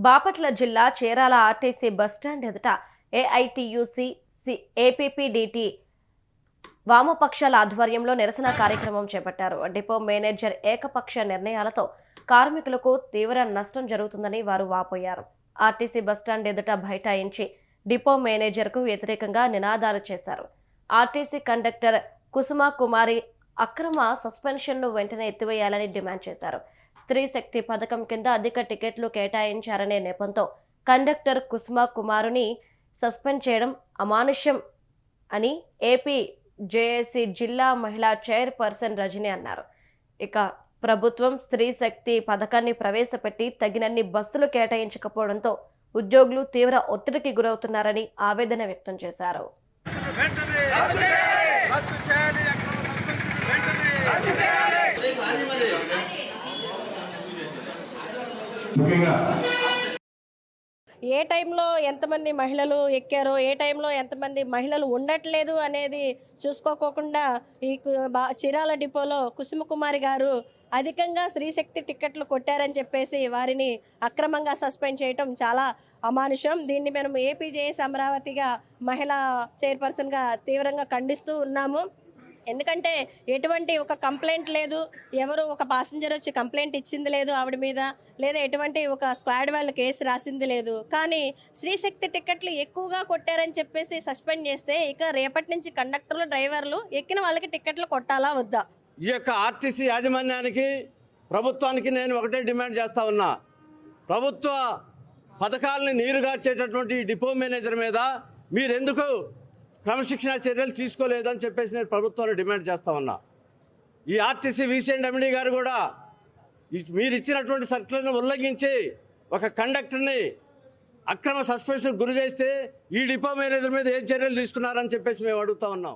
బాపట్ల జిల్లా Chirala RTC bus stand ఎదుట AITUC ఏపీపీడీటీ వామపక్షాల ఆధ్వర్యంలో నిరసన కార్యక్రమం చేపట్టారు. డిపో మేనేజర్ ఏకపక్ష నిర్ణయాలతో కార్మికులకు తీవ్ర నష్టం జరుగుతుందని వారు వాపోయారు. ఆర్టీసీ బస్టాండ్ ఎదుట బైఠాయించి డిపో మేనేజర్కు వ్యతిరేకంగా నినాదాలు చేశారు. ఆర్టీసీ కండక్టర్ కుసుమ కుమారి అక్రమ సస్పెన్షన్ను వెంటనే ఎత్తివేయాలని డిమాండ్ చేశారు. స్త్రీ శక్తి పథకం కింద అధిక టికెట్లు కేటాయించారనే నెపంతో కండక్టర్ కుసుమ కుమారుని సస్పెండ్ చేయడం అమానుష్యం అని ఏపీ జేఏసీ జిల్లా మహిళా చైర్పర్సన్ రజని అన్నారు. ఇక ప్రభుత్వం స్త్రీ శక్తి పథకాన్ని ప్రవేశపెట్టి తగినన్ని బస్సులు కేటాయించకపోవడంతో ఉద్యోగులు తీవ్ర ఒత్తిడికి గురవుతున్నారని ఆవేదన వ్యక్తం చేశారు. ఏ టైంలో ఎంతమంది మహిళలు ఎక్కారో, ఏ టైంలో ఎంతమంది మహిళలు ఉండట్లేదు అనేది చూసుకోకుండా ఈ చీరాల డిపోలో కుసుమ కుమారి గారు అధికంగా స్త్రీశక్తి టికెట్లు కొట్టారని చెప్పేసి వారిని అక్రమంగా సస్పెండ్ చేయటం చాలా అమానుషం. దీన్ని మేము ఏపీజేఎస్ అమరావతిగా మహిళా చైర్పర్సన్గా తీవ్రంగా ఖండిస్తూ ఉన్నాము. ఎందుకంటే ఎటువంటి ఒక కంప్లైంట్ లేదు, ఎవరు ఒక ప్యాసింజర్ వచ్చి కంప్లైంట్ ఇచ్చింది లేదు ఆవిడ మీద, లేదా ఎటువంటి ఒక స్క్వాడ్ వాళ్ళు కేసు రాసింది లేదు. కానీ స్త్రీశక్తి టికెట్లు ఎక్కువగా కొట్టారని చెప్పేసి సస్పెండ్ చేస్తే ఇక రేపటి నుంచి కండక్టర్లు, డ్రైవర్లు ఎక్కిన వాళ్ళకి టికెట్లు కొట్టాలా వద్దా? ఈ యొక్క ఆర్టీసీ యాజమాన్యానికి, ప్రభుత్వానికి నేను ఒకటే డిమాండ్ చేస్తా ఉన్నా. ప్రభుత్వ పథకాలని నీరుగార్చేటటువంటి డిపో మేనేజర్ మీద మీరెందుకు క్రమశిక్షణ చర్యలు తీసుకోలేదని చెప్పేసి నేను ప్రభుత్వాన్ని డిమాండ్ చేస్తా ఉన్నా. ఈ ఆర్టీసీ వీసీ అండ్ ఎండీ గారు కూడా మీరు ఇచ్చినటువంటి సర్కులను ఉల్లంఘించి ఒక కండక్టర్ని అక్రమ సస్పెన్షన్ గురి చేస్తే ఈ డిపో మేనేజర్ మీద ఏం చర్యలు తీసుకున్నారని చెప్పేసి మేము అడుగుతా ఉన్నాం.